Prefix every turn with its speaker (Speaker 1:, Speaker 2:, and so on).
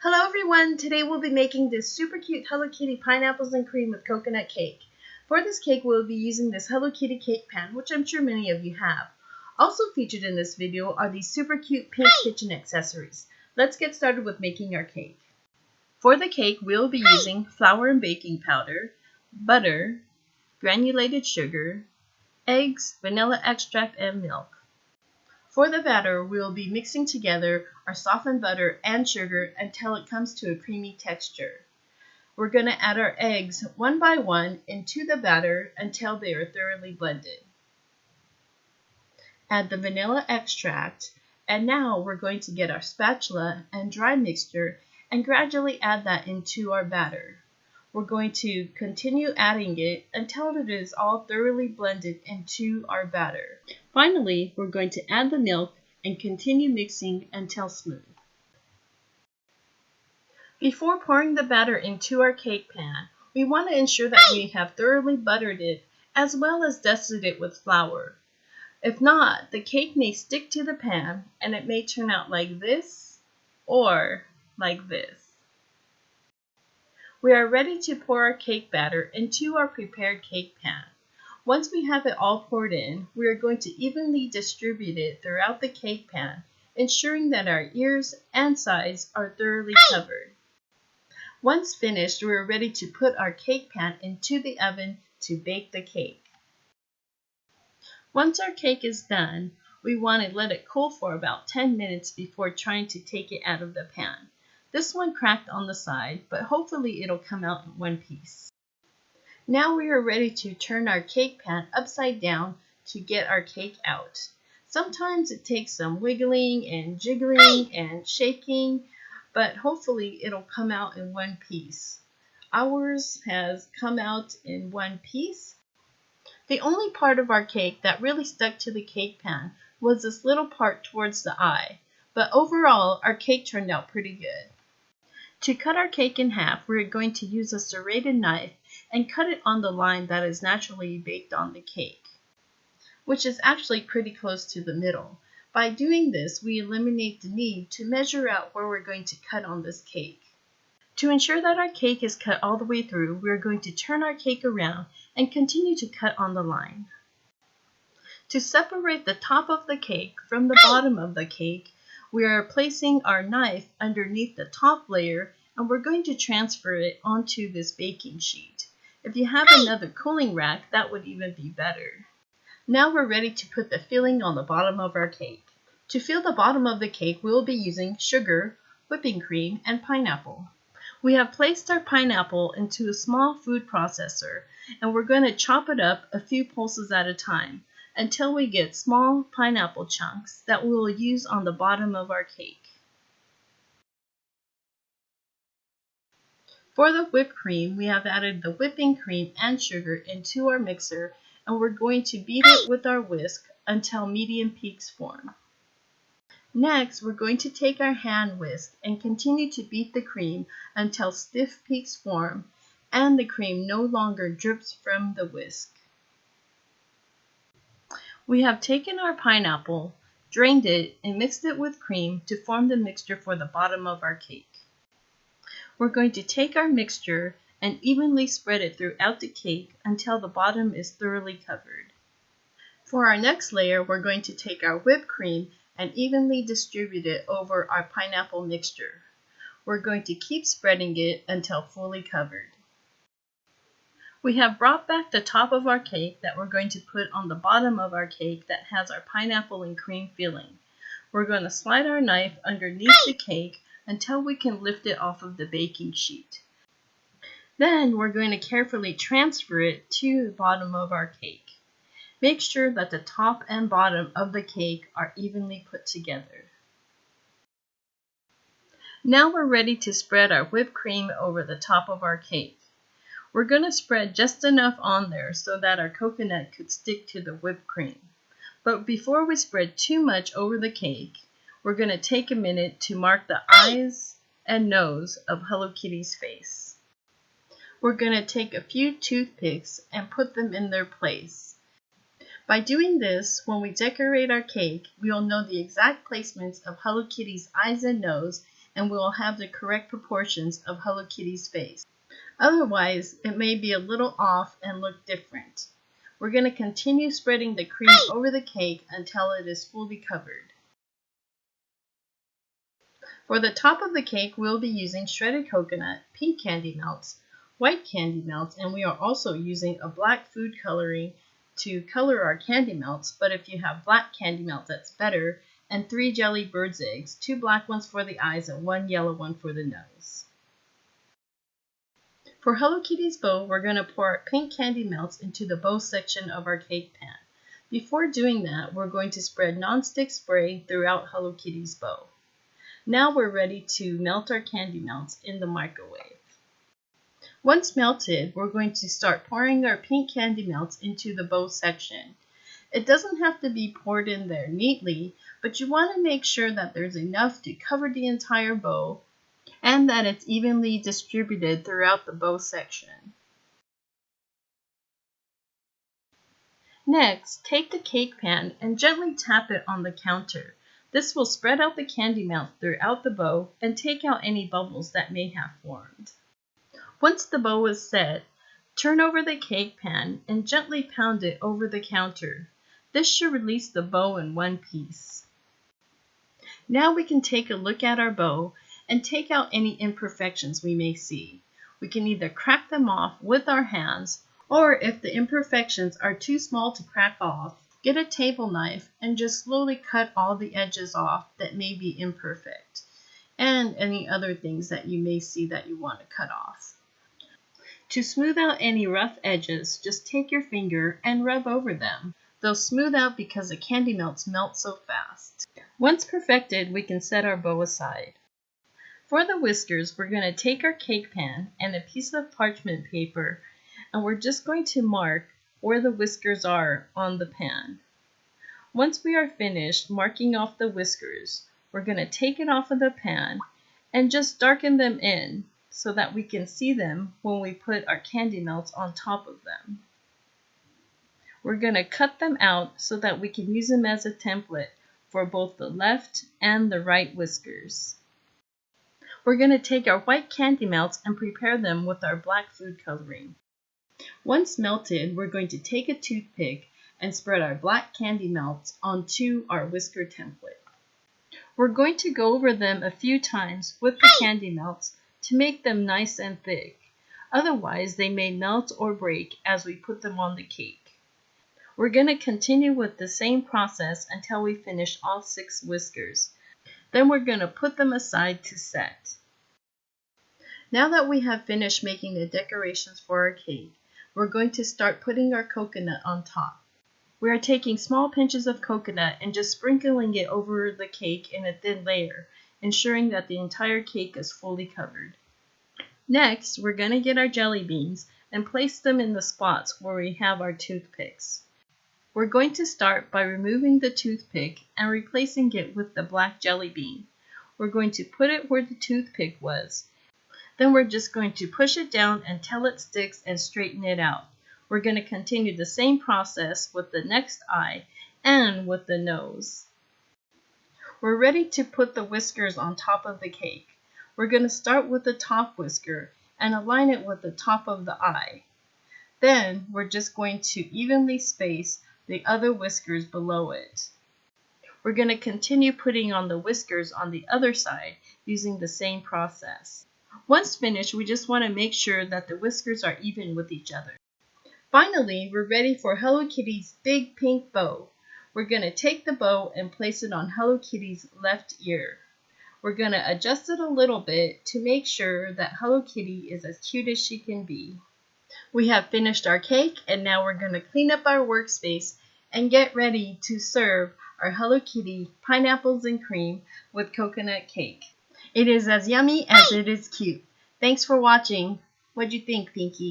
Speaker 1: Hello everyone! Today we'll be making this super cute Hello Kitty pineapples and cream with coconut cake. For this cake we'll be using this Hello Kitty cake pan, which I'm sure many of you have. Also featured in this video are these super cute pink kitchen accessories. Let's get started with making our cake. For the cake we'll be using flour and baking powder, butter, granulated sugar, eggs, vanilla extract, and milk. For the batter, we'll be mixing together our softened butter and sugar until it comes to a creamy texture. We're going to add our eggs one by one into the batter until they are thoroughly blended. Add the vanilla extract, and now we're going to get our spatula and dry mixture and gradually add that into our batter. We're going to continue adding it until it is all thoroughly blended into our batter. Finally, we're going to add the milk and continue mixing until smooth. Before pouring the batter into our cake pan, we want to ensure that we have thoroughly buttered it as well as dusted it with flour. If not, the cake may stick to the pan and it may turn out like this or like this. We are ready to pour our cake batter into our prepared cake pan. Once we have it all poured in, we are going to evenly distribute it throughout the cake pan, ensuring that our ears and sides are thoroughly covered. Once finished, we are ready to put our cake pan into the oven to bake the cake. Once our cake is done, we want to let it cool for about 10 minutes before trying to take it out of the pan. This one cracked on the side, but hopefully it'll come out in one piece. Now we are ready to turn our cake pan upside down to get our cake out. Sometimes it takes some wiggling and jiggling and shaking, but hopefully it'll come out in one piece. Ours has come out in one piece. The only part of our cake that really stuck to the cake pan was this little part towards the eye, but overall our cake turned out pretty good. To cut our cake in half, we're going to use a serrated knife and cut it on the line that is naturally baked on the cake, which is actually pretty close to the middle. By doing this, we eliminate the need to measure out where we're going to cut on this cake. To ensure that our cake is cut all the way through, we're going to turn our cake around and continue to cut on the line. To separate the top of the cake from the bottom of the cake, we are placing our knife underneath the top layer and we're going to transfer it onto this baking sheet. If you have another cooling rack, that would even be better. Now we're ready to put the filling on the bottom of our cake. To fill the bottom of the cake, we'll be using sugar, whipping cream, and pineapple. We have placed our pineapple into a small food processor and we're going to chop it up a few pulses at a time until we get small pineapple chunks that we will use on the bottom of our cake. For the whipped cream, we have added the whipping cream and sugar into our mixer and we're going to beat it with our whisk until medium peaks form. Next, we're going to take our hand whisk and continue to beat the cream until stiff peaks form and the cream no longer drips from the whisk. We have taken our pineapple, drained it, and mixed it with cream to form the mixture for the bottom of our cake. We're going to take our mixture and evenly spread it throughout the cake until the bottom is thoroughly covered. For our next layer, we're going to take our whipped cream and evenly distribute it over our pineapple mixture. We're going to keep spreading it until fully covered. We have brought back the top of our cake that we're going to put on the bottom of our cake that has our pineapple and cream filling. We're going to slide our knife underneath the cake until we can lift it off of the baking sheet. Then we're going to carefully transfer it to the bottom of our cake. Make sure that the top and bottom of the cake are evenly put together. Now we're ready to spread our whipped cream over the top of our cake. We're going to spread just enough on there so that our coconut could stick to the whipped cream. But before we spread too much over the cake, we're going to take a minute to mark the eyes and nose of Hello Kitty's face. We're going to take a few toothpicks and put them in their place. By doing this, when we decorate our cake, we will know the exact placements of Hello Kitty's eyes and nose and we'll have the correct proportions of Hello Kitty's face. Otherwise, it may be a little off and look different. We're going to continue spreading the cream over the cake until it is fully covered. For the top of the cake, we'll be using shredded coconut, pink candy melts, white candy melts, and we are also using a black food coloring to color our candy melts, but if you have black candy melts, that's better, and 3 jelly bird's eggs, 2 black ones for the eyes and 1 yellow one for the nose. For Hello Kitty's bow, we're going to pour our pink candy melts into the bow section of our cake pan. Before doing that, we're going to spread nonstick spray throughout Hello Kitty's bow. Now we're ready to melt our candy melts in the microwave. Once melted, we're going to start pouring our pink candy melts into the bow section. It doesn't have to be poured in there neatly, but you want to make sure that there's enough to cover the entire bow and that it's evenly distributed throughout the bow section. Next, take the cake pan and gently tap it on the counter. This will spread out the candy melt throughout the bow and take out any bubbles that may have formed. Once the bow is set, turn over the cake pan and gently pound it over the counter. This should release the bow in one piece. Now we can take a look at our bow and take out any imperfections we may see. We can either crack them off with our hands, or if the imperfections are too small to crack off, get a table knife and just slowly cut all the edges off that may be imperfect, and any other things that you may see that you want to cut off. To smooth out any rough edges, just take your finger and rub over them. They'll smooth out because the candy melts melt so fast. Once perfected, we can set our bow aside. For the whiskers, we're going to take our cake pan and a piece of parchment paper, and we're just going to mark where the whiskers are on the pan. Once we are finished marking off the whiskers, we're going to take it off of the pan and just darken them in so that we can see them when we put our candy melts on top of them. We're going to cut them out so that we can use them as a template for both the left and the right whiskers. We're going to take our white candy melts and prepare them with our black food coloring. Once melted, we're going to take a toothpick and spread our black candy melts onto our whisker template. We're going to go over them a few times with the candy melts to make them nice and thick. Otherwise, they may melt or break as we put them on the cake. We're going to continue with the same process until we finish all 6 whiskers. Then we're going to put them aside to set. Now that we have finished making the decorations for our cake, we're going to start putting our coconut on top. We are taking small pinches of coconut and just sprinkling it over the cake in a thin layer, ensuring that the entire cake is fully covered. Next, we're going to get our jelly beans and place them in the spots where we have our toothpicks. We're going to start by removing the toothpick and replacing it with the black jelly bean. We're going to put it where the toothpick was. Then we're just going to push it down until it sticks and straighten it out. We're going to continue the same process with the next eye and with the nose. We're ready to put the whiskers on top of the cake. We're going to start with the top whisker and align it with the top of the eye. Then we're just going to evenly space the other whiskers below it. We're going to continue putting on the whiskers on the other side using the same process. Once finished, we just want to make sure that the whiskers are even with each other. Finally, we're ready for Hello Kitty's big pink bow. We're going to take the bow and place it on Hello Kitty's left ear. We're going to adjust it a little bit to make sure that Hello Kitty is as cute as she can be. We have finished our cake, and now we're going to clean up our workspace and get ready to serve our Hello Kitty pineapples and cream with coconut cake. It is as yummy as it is cute. Thanks for watching. What'd you think, Pinkie?